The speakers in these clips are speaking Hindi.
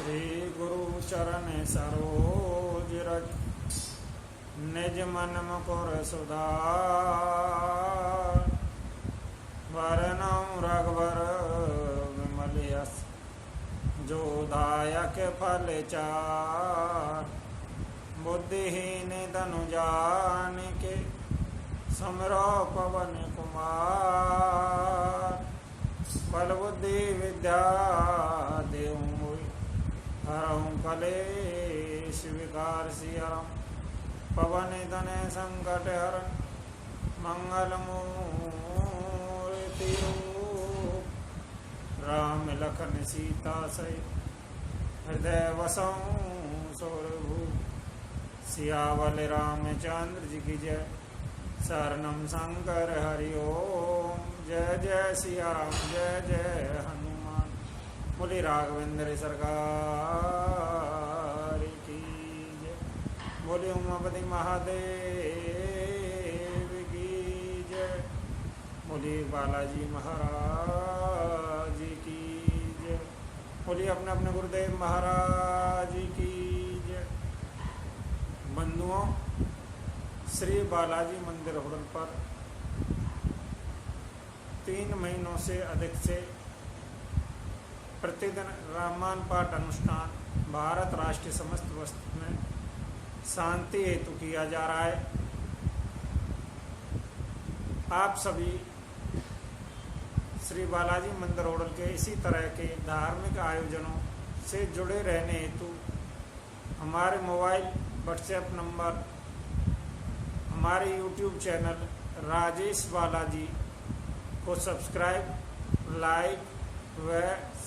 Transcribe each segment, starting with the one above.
श्री गुरु चरण सरोज रज निज मन मुकुर सुधार वरनौ रघुवर विमल यस जो दायक फल चार बुद्धिहीन तनु जानिके समरो पवन कुमार बल बुद्धि विद्या देहु हरहु कलेश विकार सियरम पवन तनय संकट हरण मंगल मूर्ति राम लखन सीता सहित हृदय वसौ सौरभू सियावल रामचंद्र जी की जय शरणम शंकर हरि ओम जय जय सिया राम जय जय हनुमान बोली राघवेंद्र सरकार की जय बोली उमापति महादेव की जय बोली बालाजी महाराज की जय बोली अपने अपने गुरुदेव महाराज की जय। बंधुओं, श्री बालाजी मंदिर होटल पर 3 महीनों से अधिक से प्रतिदिन रामायण पाठ अनुष्ठान भारत राष्ट्रीय समस्त वस्तु में शांति हेतु किया जा रहा है। आप सभी श्री बालाजी मंदिर होटल के इसी तरह के धार्मिक आयोजनों से जुड़े रहने हेतु हमारे मोबाइल व्हाट्सएप नंबर हमारे YouTube चैनल राजेश बालाजी को सब्सक्राइब, लाइक व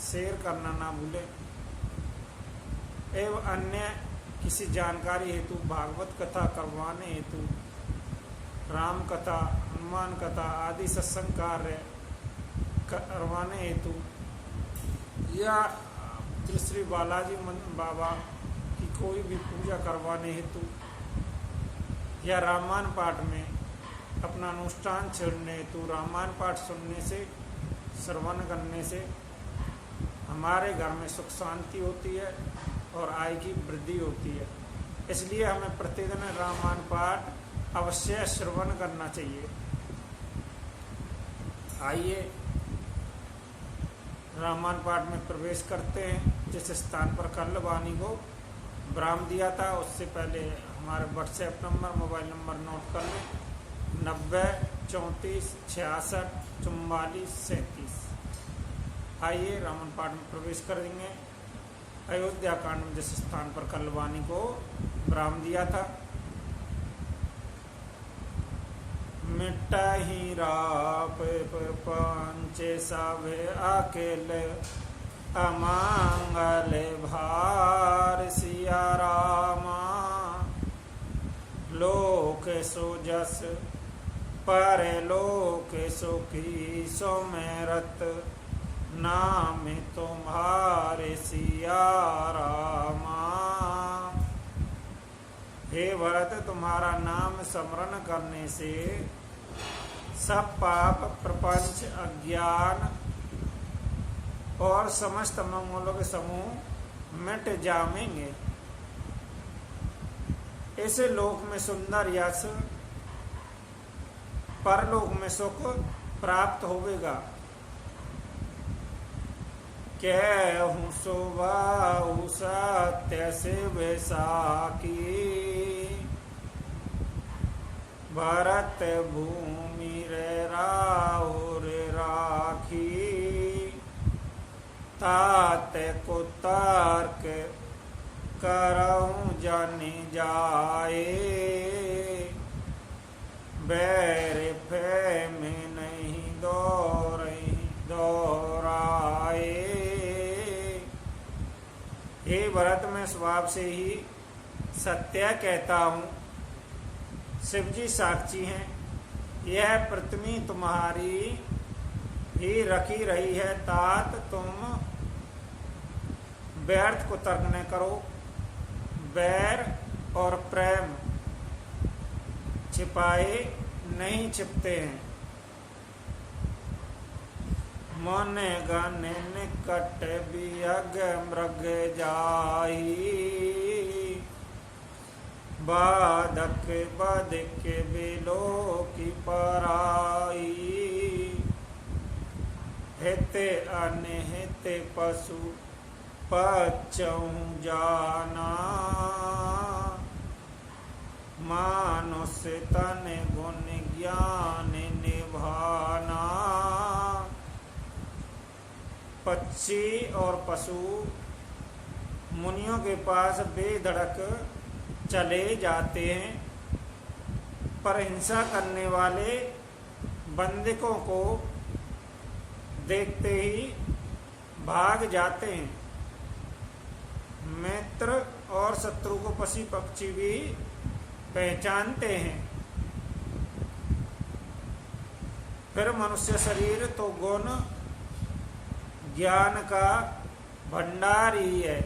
शेयर करना ना भूलें एवं अन्य किसी जानकारी हेतु भागवत कथा करवाने हेतु राम कथा, हनुमान कथा आदि सत्संग कार्य करवाने हेतु या श्री बालाजी बाबा की कोई भी पूजा करवाने हेतु या रामायण पाठ में अपना अनुष्ठान छेड़ने हेतु रामायण पाठ सुनने से, श्रवण करने से हमारे घर में सुख शांति होती है और आय की वृद्धि होती है। इसलिए हमें प्रतिदिन रामायण पाठ अवश्य श्रवण करना चाहिए। आइए रामायण पाठ में प्रवेश करते हैं। जिस स्थान पर कल वाणी को विराम दिया था उससे पहले हमारे WhatsApp number, mobile number note कर लें 90 34 66 44 37। आइए रामायण पाठ में प्रवेश करेंगे। अयोध्या कांड में जिस स्थान पर कल वाणी को विराम दिया था, मिटाही राप पंचे सभे अकेले अमंगल भार सिया रामा लोक सुजस पर लोक सुखी सोमेरत नाम तुम्हारे सिया रामा। हे भरत, तुम्हारा नाम स्मरण करने से सब पाप, प्रपंच, अज्ञान और समस्त मंगलों के समूह मिट जाएंगे। ऐसे लोक में सुंदर यश, परलोक में सुख प्राप्त होवेगा। कहूँ सुबाहु सत्य से बैसाखी भरत भूमि रे राउर राखी तात को तर्क करऊं जानी जाए बैर फे में नहीं दोराए। हे भरत, मैं स्वभाव से ही सत्य कहता हूँ, शिवजी साक्षी हैं। यह पृथ्वी तुम्हारी ही रखी रही है, तात तुम व्यर्थ को तर्क न करो। बैर और प्रेम छिपाए नहीं छिपते हैं। मन गण निकट बियग मृग जाही बाधक बधिक बिलो की पराई हित अनहित पशु पचऊँ जाना मानुष तन गुण ज्ञान निभाना। पक्षी और पशु मुनियों के पास बेधड़क चले जाते हैं, पर हिंसा करने वाले बंदिकों को देखते ही भाग जाते हैं। मित्र और शत्रु को पशु पक्षी भी पहचानते हैं। फिर मनुष्य शरीर तो गुण ज्ञान का भंडार ही है।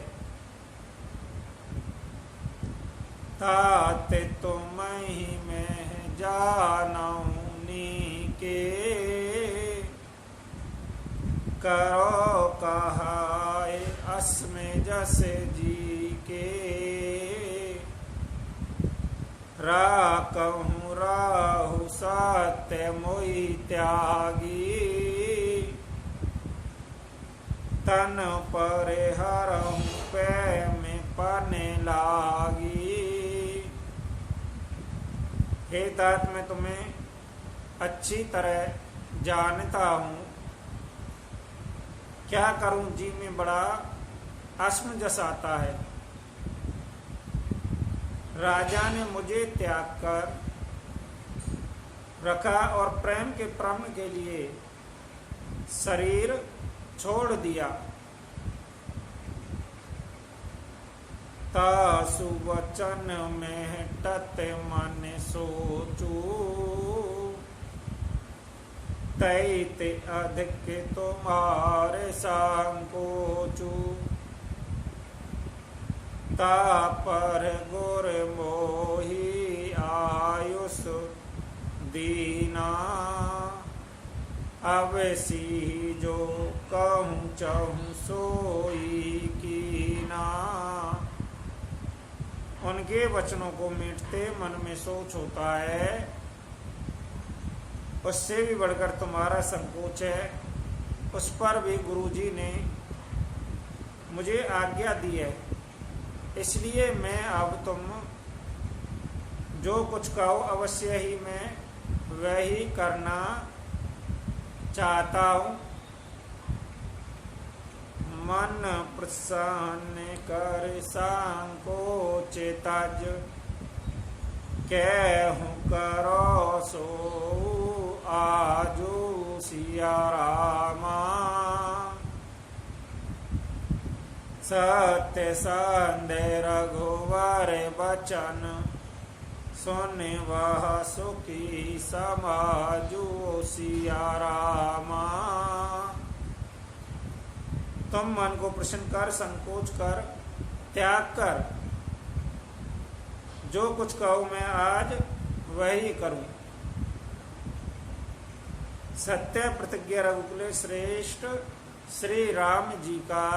तात तुम ही में जानौनी के करो कहाय अस्मे जसे जी के राकहूँ राहु सत्य मोहि त्यागी तन पर हरहूँ पै में पने लागी। हे तात मैं तुम्हें अच्छी तरह जानता हूँ, क्या करूं जी में बड़ा अस्म जस आता है। राजा ने मुझे त्याग कर रखा और प्रेम के परम के लिए शरीर छोड़ दिया। तासु वचन में टत मन सोचू तैत अधिक तुम्हारे संकोचू तापर गुर मोही आयुष दीना अवसी जो कहूँ चहूँ सोई कीना। उनके वचनों को मीटते मन में सोच होता है, उससे भी बढ़कर तुम्हारा संकोच है। उस पर भी गुरुजी ने मुझे आज्ञा दी है, इसलिए मैं अब तुम जो कुछ कहो अवश्य ही मैं वही करना चाहता हूँ। मन प्रसन्न कर संकोच तज कहूँ करो सो आजू सिया रामा। सत्य संदेह रघुवर बचन सुन वह सुखी समाजू सिया रामा। तुम मन को प्रसन्न कर, संकोच कर, त्याग कर, जो कुछ कहो मैं आज वही करूं। सत्य प्रतिज्ञा रघुकुल श्रेष्ठ श्री राम जी का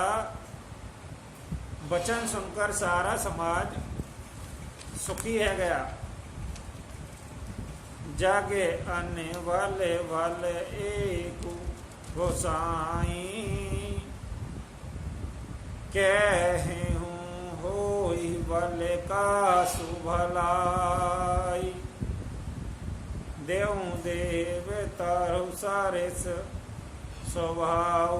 वचन सुनकर सारा समाज सुखी है गया। जागे अन्य वाले वाले एक गोसाई कहूँ होई वाले का सुभलाई। देव देव तारु सारेस स्वभाव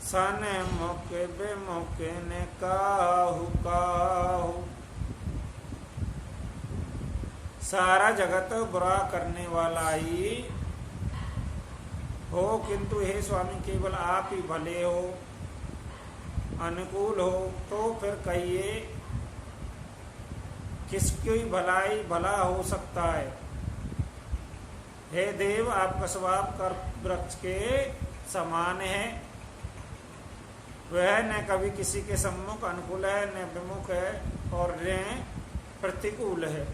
सन मुख बेमुख ने काहू काहू। सारा जगत बुरा करने वाला ही हो, किंतु हे स्वामी केवल आप ही भले हो, अनुकूल हो, तो फिर कहिए किसकी भलाई भला हो सकता है। हे देव आपका स्वभाव कर वृक्ष के समान है, वह न कभी किसी के सम्मुख अनुकूल है, न विमुख है और न प्रतिकूल है।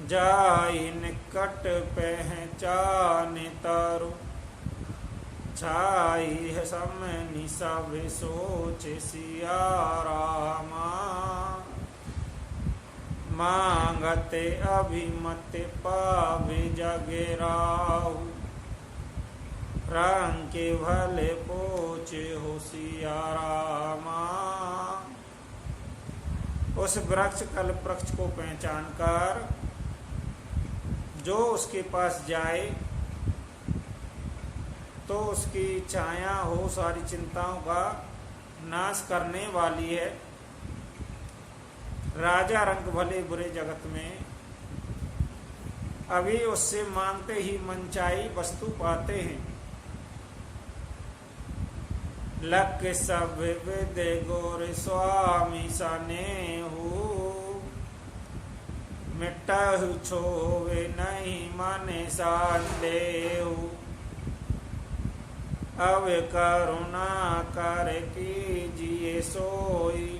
जाई निकट पहचाने तारो, छाई है समय सब सोच सिया रामा, मांगते अभिमत पावे जगे राहु, रंग के भले पोचे हो सिया रामा। उस वृक्ष कल्प वृक्ष को पहचान कर जो उसके पास जाए तो उसकी छाया हो सारी चिंताओं का नाश करने वाली है। राजा रंग भले बुरे जगत में अभी उससे मांगते ही मनचाही वस्तु पाते हैं। लक सब विद गोर स्वामी सने हो, मिटहु छोवे नहीं माने संदेह, अब करुणा कर कीजिए सोई,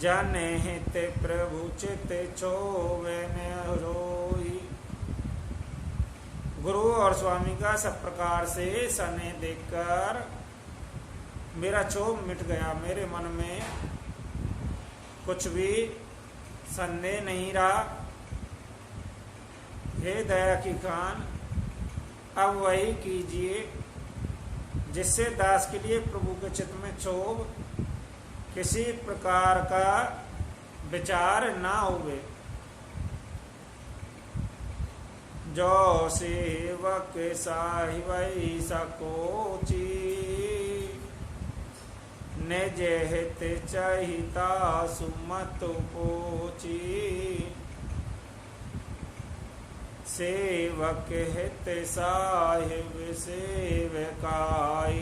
जन हित प्रभु चित छोवे न रोई। गुरु और स्वामी का सब प्रकार से सने देखकर मेरा क्षोभ मिट गया। मेरे मन में कुछ भी संदेह नहीं रहा। हे दया की खान, अब वही कीजिए जिससे दास के लिए प्रभु के चित्त में क्षोभ किसी प्रकार का विचार ना होवे। जो सेवक साहिवै सकोची, निज हित चाहिता सुमत पोची, सेवक हित साहिब सेवकाई,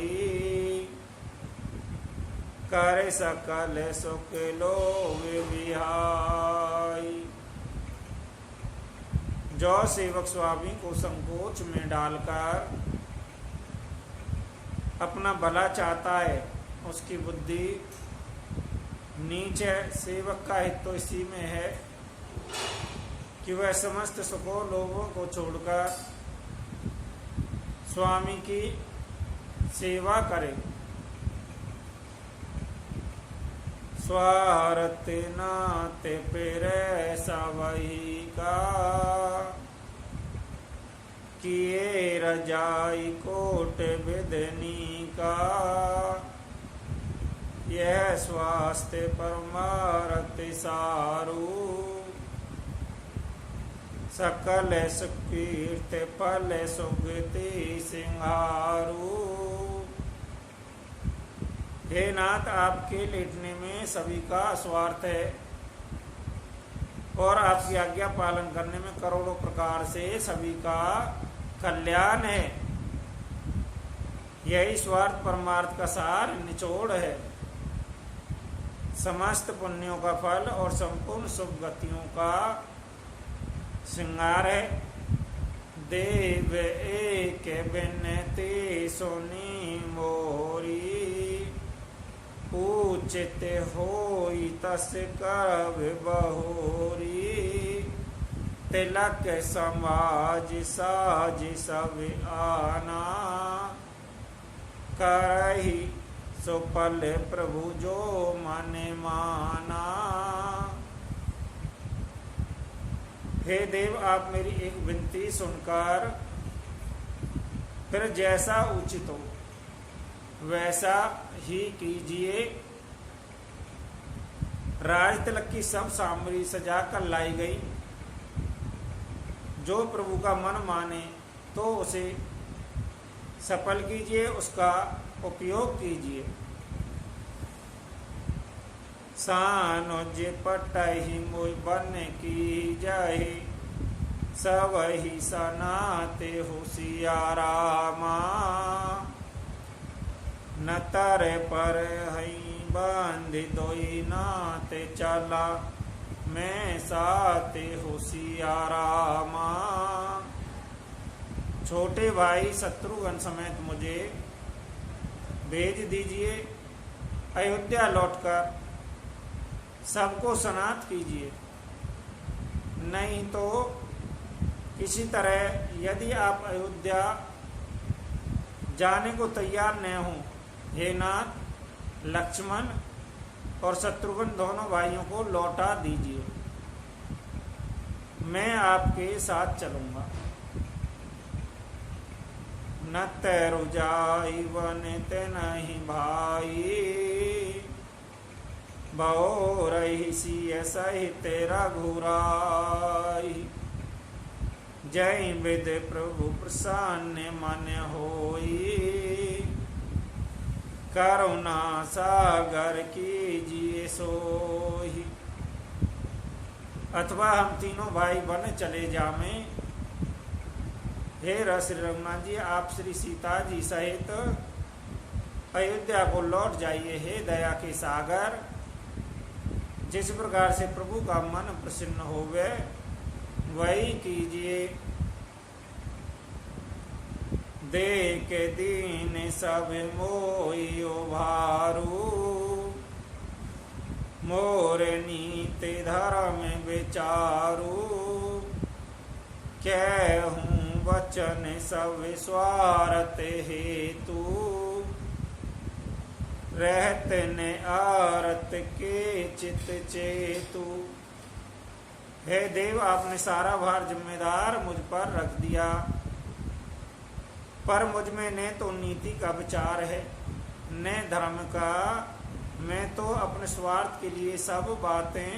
कर सकल सुख लोग विहाई। जो सेवक स्वामी को संकोच में डालकर अपना भला चाहता है, उसकी बुद्धि नीच है। सेवक का हित तो इसी में है कि वह समस्त सुखों लोगों को छोड़कर स्वामी की सेवा करे। स्वार्थ नाथ फिर सवही का, किए रजाई कोट विधनी का, यह स्वास्थ्य परमारथ सारू, सकल सुकीर्त फल सुगति सिंहारू। हे नाथ, आपके लेटने में सभी का स्वार्थ है और आपकी आज्ञा पालन करने में करोड़ों प्रकार से सभी का कल्याण है। यही स्वार्थ परमार्थ का सार निचोड़ है। समस्त पुण्यों का फल और संपूर्ण शुभ गतियों का श्रृंगार है। देव एक बिनती सुनी मोरी, पूचित होई तस कर बहोरी, तिलक समाज साज सब आना, करही सुफल प्रभु जो मन माना। हे देव, आप मेरी एक विनती सुनकर फिर जैसा उचित हो वैसा ही कीजिए। राज तिलक की सब सामग्री सजा कर लाई गई। जो प्रभु का मन माने तो उसे सफल कीजिए, उसका उपयोग कीजिए। सानुज पटहि मोय बन की जाए, सब ही सनाते होशियारामा, न तर पर हई बंद दोई नाते चला, मैं साते होशियारामा। छोटे भाई शत्रुघ्न समेत मुझे भेज दीजिए। अयोध्या लौटकर सबको सनात कीजिए। नहीं तो किसी तरह यदि आप अयोध्या जाने को तैयार न हो, हे नाथ लक्ष्मण और शत्रुघ्न दोनों भाइयों को लौटा दीजिए, मैं आपके साथ चलूंगा। न तैरु जाई वन ते नहीं भाई, भो रही सिय सहित रघुराई। जय विद प्रभु प्रसन्न मन होई, करुणा सागर कीजिए सोई। अथवा हम तीनों भाई बन चले जामें, हे श्री रघुनाथ जी आप श्री सीता जी सहित अयोध्या को लौट जाइए। हे दया के सागर, जिस प्रकार से प्रभु का मन प्रसन्न होवे वही कीजिए। देख दीन सब मोहि उभारू, मोर नीति धर्म विचारू। कहूँ वचन सब स्वार्थ हेतु, रहत न आरत के चित चेतु। हे देव, आपने सारा भार जिम्मेदार मुझ पर रख दिया, पर मुझ में न तो नीति का विचार है न धर्म का। मैं तो अपने स्वार्थ के लिए सब बातें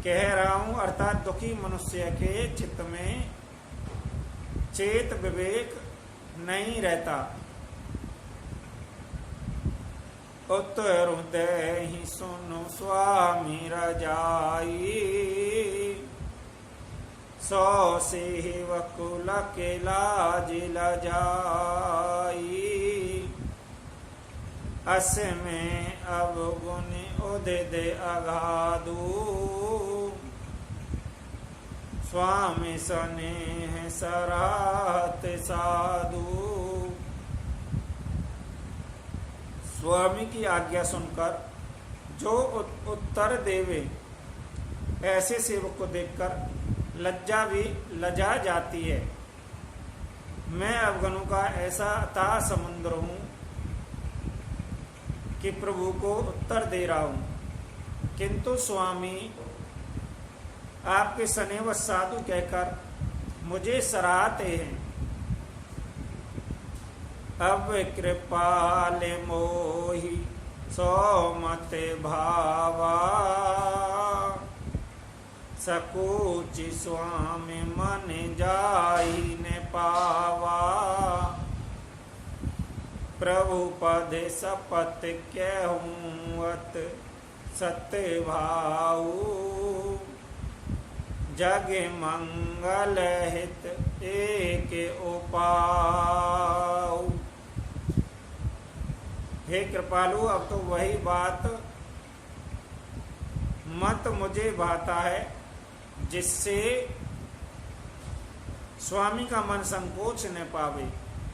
कह रहा हूं, अर्थात दुखी मनुष्य के चित्त में चेत विवेक नहीं रहता। उत्तर हृदय ही सुनो स्वामी रजाई, सौ सेवक के लाज लजाई। अस में अब गुण उदित अगाधु, स्वामी स्नेह सराहत साधु। स्वामी की आज्ञा सुनकर जो उत्तर देवे, ऐसे सेवक को देखकर लज्जा भी लजा जाती है। मैं अवगुणों का ऐसा अथाह समुद्र हूं कि प्रभु को उत्तर दे रहा हूं, किंतु स्वामी आपके स्नेह साधु कहकर मुझे सराहते हैं। अब कृपाल मोहि सो मत भावा, सकूच स्वामी मन जाहि न पावा। प्रभु पद सपत कहूँत सत्य भाऊ, जग मंगल हित एक उपाऊ। हे कृपालु, अब तो वही बात मत मुझे भाता है जिससे स्वामी का मन संकोच न पावे।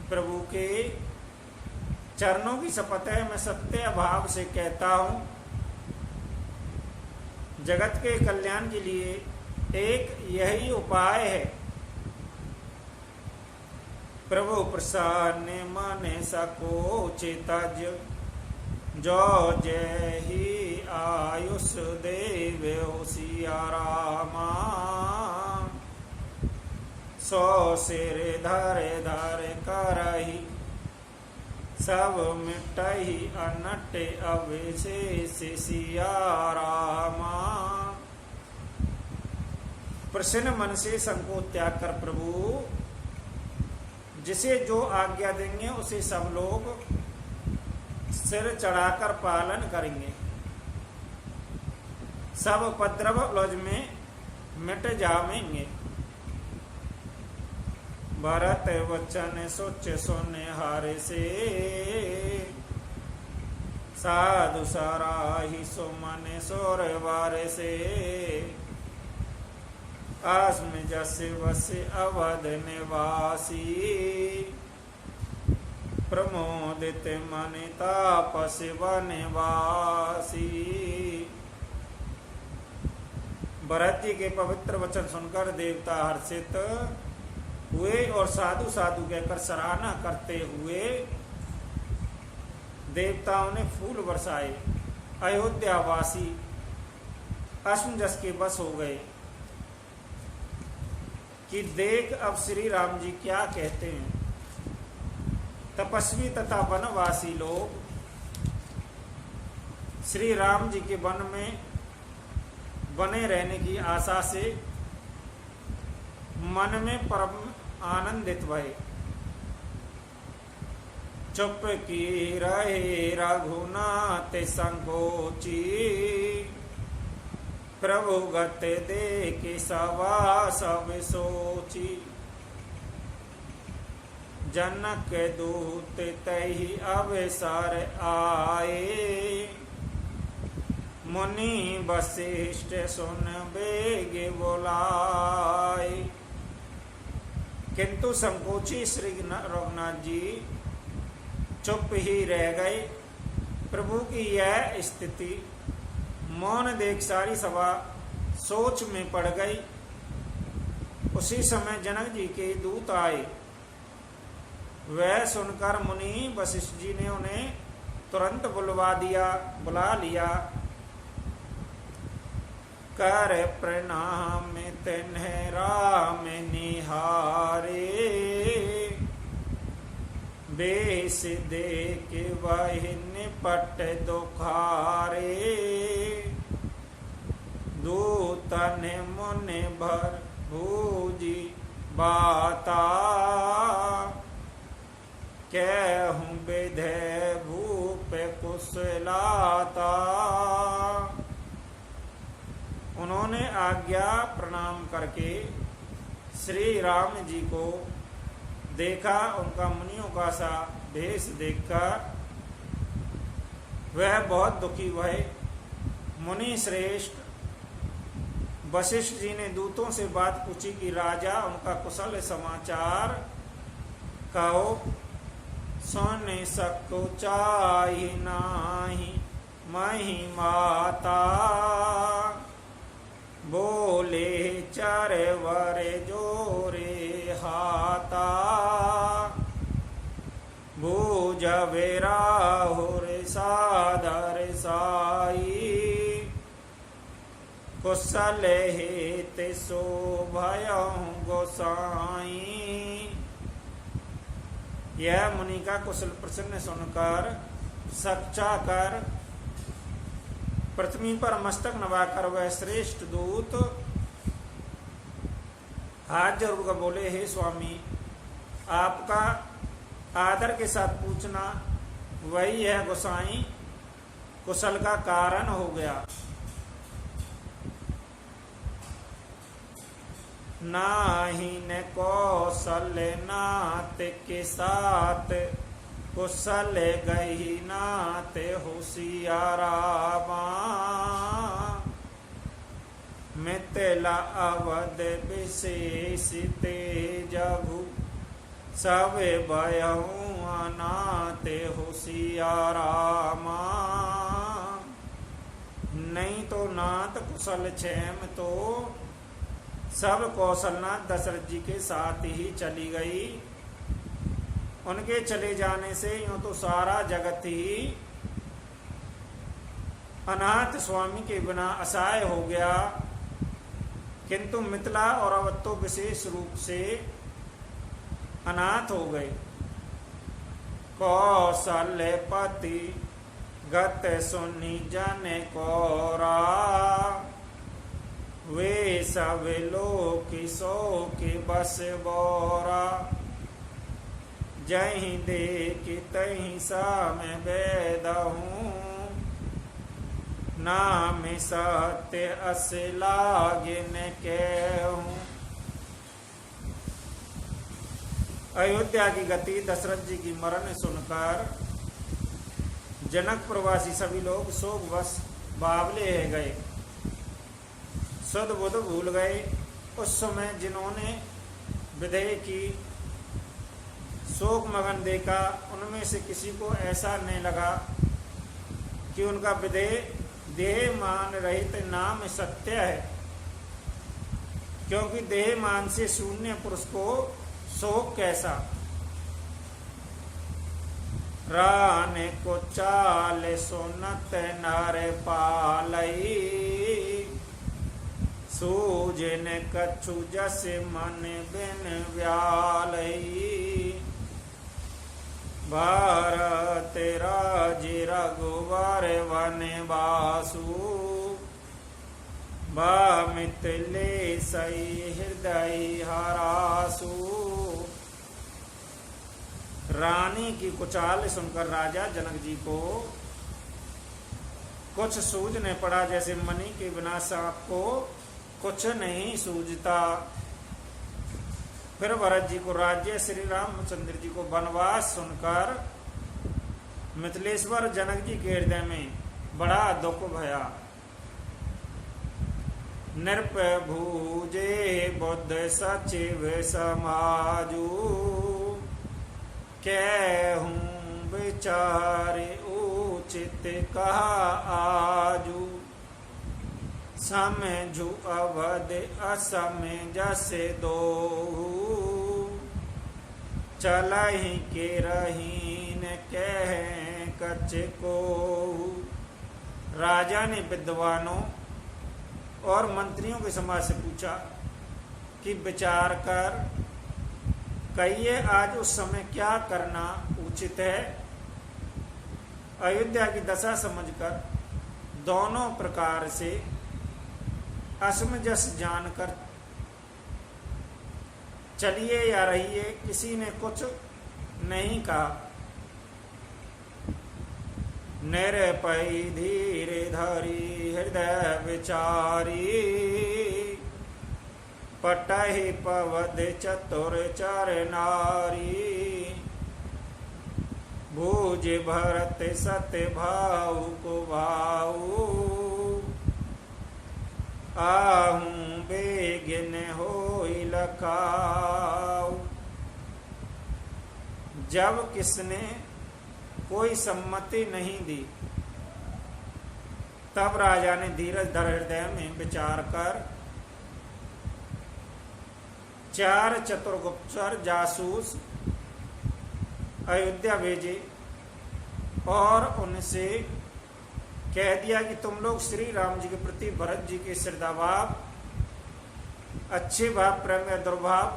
प्रभु के चरणों की शपथ है, मैं सत्य भाव से कहता हूं, जगत के कल्याण के लिए एक यही उपाय है। प्रभु प्रसन्न मन सकोच तज, जो जय ही आयुष देव सिया रामा। सो सिर धर धर करही, सब मिटही अनट अवशेष सिया रामा। प्रसन्न मन से संकोच त्याग कर प्रभु जिसे जो आज्ञा देंगे उसे सब लोग सिर चढ़ाकर पालन करेंगे। सब उपद्रव लौज में मिट जावेंगे। भरत वचन सोच सुने हारे से, साधु सराही सुमन सोर वारे से। आसम जस वस अवध निवासी, प्रमोदित मन तापस वनवासी। भरत जी के पवित्र वचन सुनकर देवता हर्षित हुए और साधु साधु कहकर सराहना करते हुए देवताओं ने फूल बरसाए। अयोध्यावासी असमंजस के बस हो गए कि देख अब श्री राम जी क्या कहते हैं। तपस्वी तथा वनवासी लोग श्री राम जी के वन में बने रहने की आशा से मन में परम आनंदित भये। चुप की रहे रघुनाथ संकोची, प्रभु गत देख सवा सब सोची। जनक दूत तहि अवसर आए, मुनि वशिष्ठ सुन बेग बोलाए। किंतु संकोची श्री रघुनाथ जी चुप ही रह गए। प्रभु की यह स्थिति मौन देख सारी सभा सोच में पड़ गई। उसी समय जनक जी के दूत आए। वह सुनकर मुनि वशिष्ठ जी ने उन्हें तुरंत बुला लिया। कर प्रणाम तिन्ह राम निहारे, बेस देख वही निपट दुखारे। दूतन मुनि भर भूजी बाता, कहूँ विधे भूप कुशलाता। उन्होंने आज्ञा प्रणाम करके श्री राम जी को देखा। उनका मुनियों का सा भेष देखकर वह बहुत दुखी हुए। मुनि श्रेष्ठ वशिष्ठ जी ने दूतों से बात पूछी कि राजा उनका कुशल समाचार कहो। सुन सको चाहि नाही मही माता, बोले चरवर जोरे हाथा। भूजवे राहुर सादर साई, कुशल हेत शोभयहु गोसाई। यह मुनि का कुशल प्रसन्न सुनकर सच्चा कर पृथ्वी पर मस्तक नवाकर वह श्रेष्ठ दूत हाथ जोड़ कर बोले, हे स्वामी, आपका आदर के साथ पूछना वही है गोसाई कुशल का कारण हो गया। नाही न कौशल नाथ के साथ, कुशल गही नाथ होशियारावा। मिथिला अवध विशेष तेजभु, सब भयहु अनाथ होशियारामा। नहीं तो नाथ कुशल क्षेम तो सब कौशलनाथ दशरथ जी के साथ ही चली गई। उनके चले जाने से यूं तो सारा जगत ही अनाथ स्वामी के बिना असहाय हो गया, किंतु मिथिला और अवध तो विशेष रूप से अनाथ हो गए। कौशलपति गत सुनि जन कौरा, वे सब लोक शोक बस बोरा। जहीं देख तहीं साम वेदहूँ, नाम सत्य अस लागिन कहूँ। अयोध्या की गति दशरथ जी की मरण सुनकर जनक प्रवासी सभी लोग शोकवश बावले गए, सुध बुध भूल गए। उस समय जिन्होंने विधेय की शोक मगन देखा, उनमें से किसी को ऐसा नहीं लगा कि उनका विधेय देह मान रहित नाम सत्य है, क्योंकि देह मान से शून्य पुरुष को शोक कैसा। राने को चाल सुनत नर पालई, सूजन कछु जस मन बिन व्यालई। भारत राज रघुवर वन बासु, मिथिले सई हृदय हरासु। रानी की कुचाल सुनकर राजा जनक जी को कुछ सूझने पड़ा, जैसे मणि के बिना सांप को कुछ नहीं सूझता। फिर भरत जी को राज्य, श्री रामचंद्र जी को वनवास सुनकर मिथिलेश्वर जनक जी के हृदय में बड़ा दुख भया। नृप भूजे बुद्ध सचिव समाजू, कहूँ विचार उचित कहा आजू। समझू अवध असमंजस दोहू, चलहि के रहीन कह कछ को। राजा ने विद्वानों और मंत्रियों के समाज से पूछा कि विचार कर कहिए आज उस समय क्या करना उचित है। अयोध्या की दशा समझकर दोनों प्रकार से असमंजस जानकर चलिए या रहिए, किसी ने कुछ नहीं कहा। निरपै धीर धरी हृदय विचारी, पटहि पवद चतुर चर नारी। भूज भरत सत्य भाव को भाऊ, आहूं बेगिन होई लखाऊ। जब किसने कोई सम्मति नहीं दी, तब राजा ने धीरज धर हृदय में विचार कर 4 चतुर गुप्तचर जासूस अयोध्या भेजे और उनसे कह दिया कि तुम लोग श्री राम जी के प्रति भरत जी के श्रद्धाभाव, अच्छे भाव, प्रेम या दुर्भाव,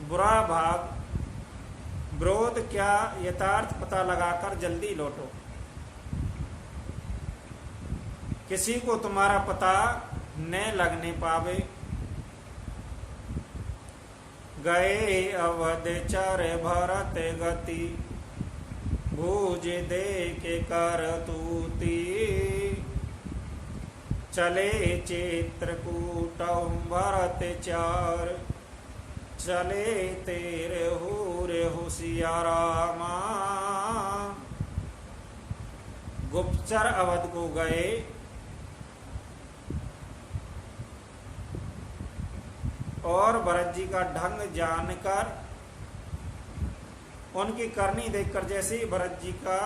बुरा भाव, विरोध क्या यथार्थ पता लगाकर जल्दी लौटो। किसी को तुम्हारा पता न लगने पावे। गए अवध चर भरत गति, भूज दे के कर तूती। चले चित्रकूट भरत चार, चले तेरे हुरे होशियारामा। गुप्तचर अवध को गए और भरत जी का ढंग जानकर, उनकी करनी देखकर, जैसे ही भरत जी का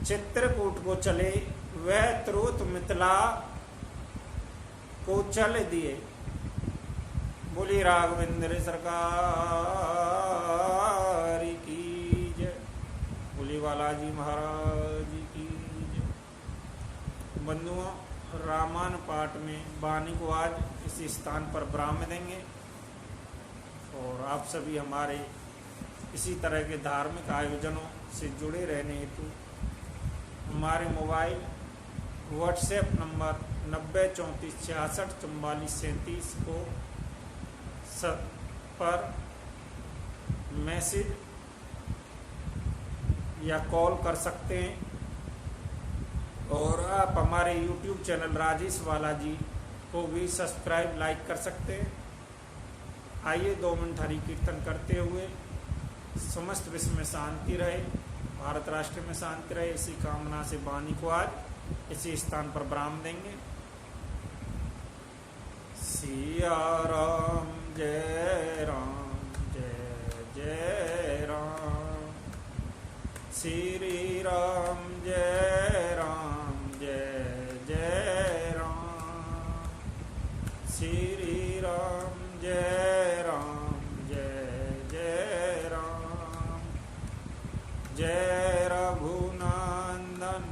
चित्रकूट को चले, वह तुरंत मिथिला को चल दिए। बोली राघवेंद्र सरकार की जय, बोली बालाजी महाराज की जय। बंधुओं, रामायण पाठ में वाणी को आज इसी स्थान पर विराम देंगे और आप सभी हमारे इसी तरह के धार्मिक आयोजनों से जुड़े रहने हेतु हमारे मोबाइल व्हाट्सएप नंबर 90 34 66 44 37 को पर मैसेज या कॉल कर सकते हैं और आप हमारे YouTube चैनल राजेश बालाजी को भी सब्सक्राइब, लाइक कर सकते हैं। आइए 2 मिनट हरि कीर्तन करते हुए समस्त विश्व में शांति रहे, भारत राष्ट्र में शांति रहे, इसी कामना से वाणी को आज इसी स्थान पर विराम देंगे। सिया राम जय राम, जय जय राम। श्री राम जय राम, जय जय राम। श्री जय रघुनंदन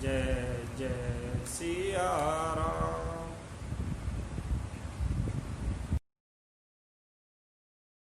जय जय सिया राम।